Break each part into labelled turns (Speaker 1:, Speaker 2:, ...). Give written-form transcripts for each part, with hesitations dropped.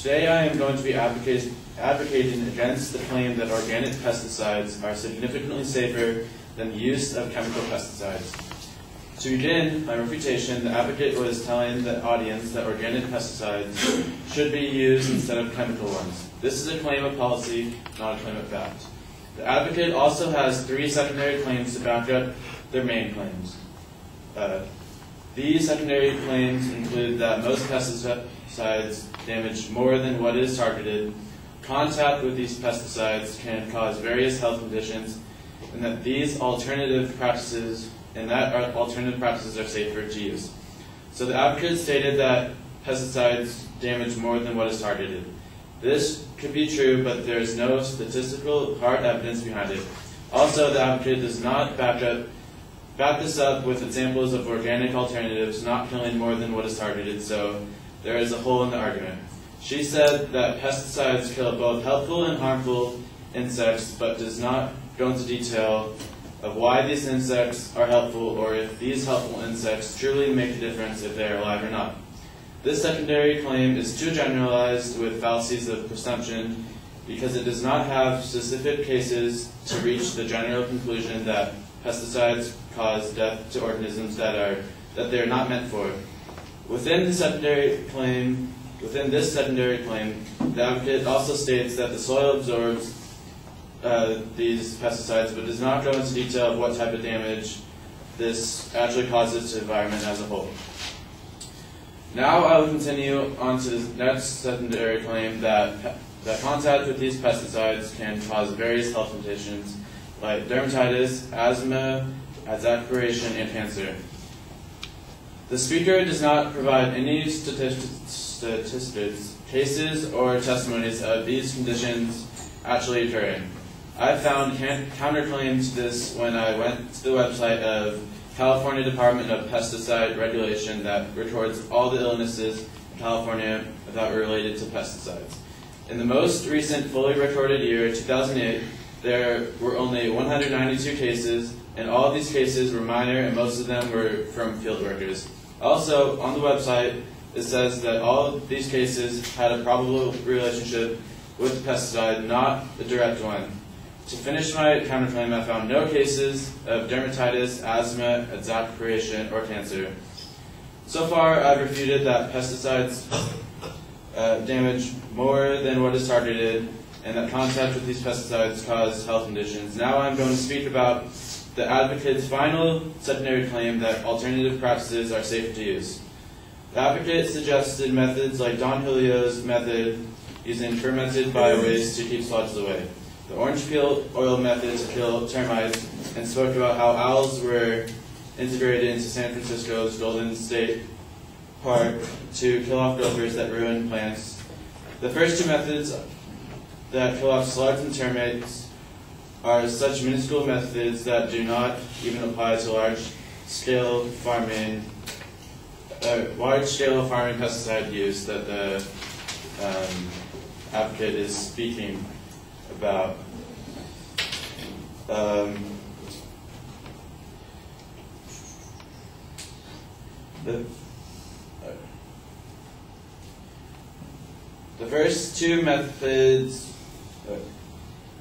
Speaker 1: Today I am going to be advocating against the claim that organic pesticides are significantly safer than the use of chemical pesticides. To begin my refutation, the advocate was telling the audience that organic pesticides should be used instead of chemical ones. This is a claim of policy, not a claim of fact. The advocate also has three secondary claims to back up their main claims. These secondary claims include that most pesticides damage more than what is targeted, contact with these pesticides can cause various health conditions, and that these alternative practices are safer to use. So the advocate stated that pesticides damage more than what is targeted. This could be true, but there is no statistical hard evidence behind it. Also, the advocate does not back this up with examples of organic alternatives not killing more than what is targeted, so there is a hole in the argument. She said that pesticides kill both helpful and harmful insects, but does not go into detail of why these insects are helpful or if these helpful insects truly make a difference if they are alive or not. This secondary claim is too generalized with fallacies of presumption because it does not have specific cases to reach the general conclusion that pesticides cause death to organisms that they are not meant for. Within this secondary claim, the advocate also states that the soil absorbs these pesticides, but does not go into detail of what type of damage this actually causes to the environment as a whole. Now I will continue on to the next secondary claim that contact with these pesticides can cause various health conditions like dermatitis, asthma, exasperation, and cancer. The speaker does not provide any statistics, cases, or testimonies of these conditions actually occurring. I found counterclaims to this when I went to the website of California Department of Pesticide Regulation that records all the illnesses in California that were related to pesticides. In the most recent fully recorded year, 2008, there were only 192 cases, and all of these cases were minor, and most of them were from field workers. Also, on the website, it says that all of these cases had a probable relationship with the pesticide, not a direct one. To finish my counterclaim, I found no cases of dermatitis, asthma, exasperation, or cancer. So far, I've refuted that pesticides damage more than what is targeted, and that contact with these pesticides cause health conditions. Now I'm going to speak about the advocate's final secondary claim that alternative practices are safer to use. The advocate suggested methods like Don Julio's method using fermented biowaste to keep slugs away, the orange peel oil method to kill termites, and spoke about how owls were integrated into San Francisco's Golden State Park to kill off gophers that ruin plants. The first two methods that kill off slugs and termites are such minuscule methods that do not even apply to large-scale farming pesticide use that the advocate is speaking about. The first two methods,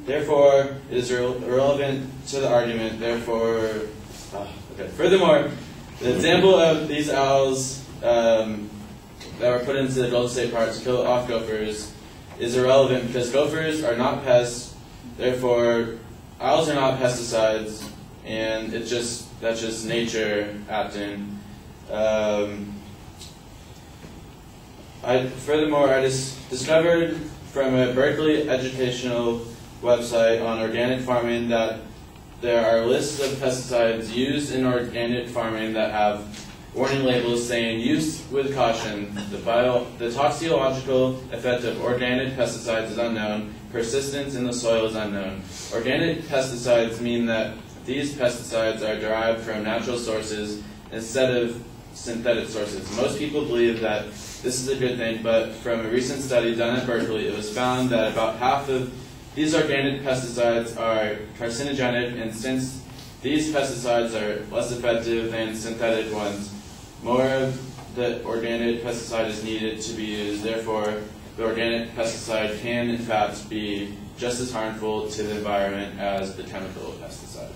Speaker 1: therefore, it is irrelevant to the argument. Furthermore, the example of these owls that were put into the Golden State Park to kill off gophers is irrelevant because gophers are not pests. Therefore, owls are not pesticides, and that's just nature acting. Furthermore, I discovered from a Berkeley educational website on organic farming that there are lists of pesticides used in organic farming that have warning labels saying use with caution. The toxicological effect of organic pesticides is unknown. Persistence in the soil is unknown. Organic pesticides mean that these pesticides are derived from natural sources instead of synthetic sources. Most people believe that this is a good thing, but from a recent study done at Berkeley, it was found that about half of these organic pesticides are carcinogenic, and since these pesticides are less effective than synthetic ones, more of the organic pesticide is needed to be used. Therefore, the organic pesticide can in fact be just as harmful to the environment as the chemical pesticides.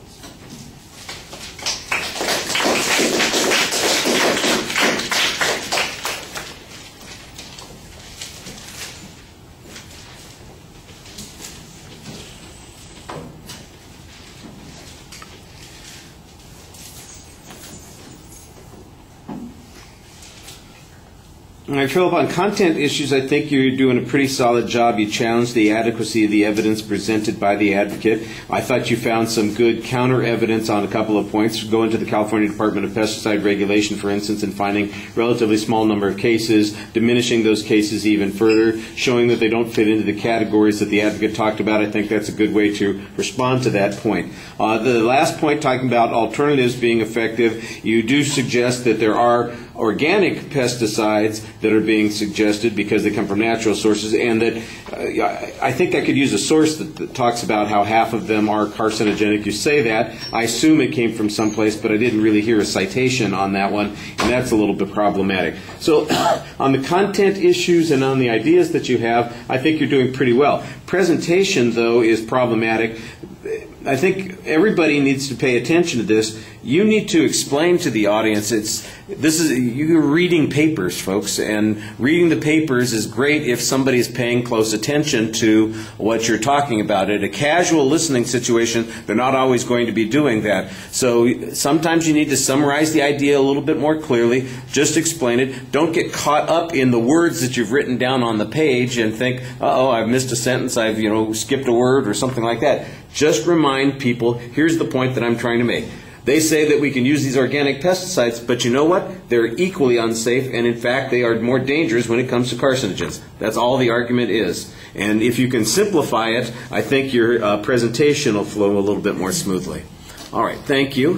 Speaker 2: All right, Philip, on content issues, I think you're doing a pretty solid job. You challenged the adequacy of the evidence presented by the advocate. I thought you found some good counter evidence on a couple of points. Going to the California Department of Pesticide Regulation, for instance, and finding relatively small number of cases, diminishing those cases even further, showing that they don't fit into the categories that the advocate talked about. I think that's a good way to respond to that point. The last point, talking about alternatives being effective, you do suggest that there are organic pesticides that are being suggested because they come from natural sources, and that I think I could use a source that talks about how half of them are carcinogenic. You say that. I assume it came from someplace, but I didn't really hear a citation on that one, and that's a little bit problematic. So on the content issues and on the ideas that you have, I think you're doing pretty well. Presentation, though, is problematic. I think everybody needs to pay attention to this. You need to explain to the audience, you're reading papers, folks, and reading the papers is great if somebody is paying close attention to what you're talking about. In a casual listening situation, they're not always going to be doing that. So sometimes you need to summarize the idea a little bit more clearly. Just explain it. Don't get caught up in the words that you've written down on the page and think, uh-oh, I've missed a sentence, I've skipped a word or something like that. Just remind people, here's the point that I'm trying to make. They say that we can use these organic pesticides, but you know what? They're equally unsafe, and in fact, they are more dangerous when it comes to carcinogens. That's all the argument is. And if you can simplify it, I think your presentation will flow a little bit more smoothly. All right, thank you.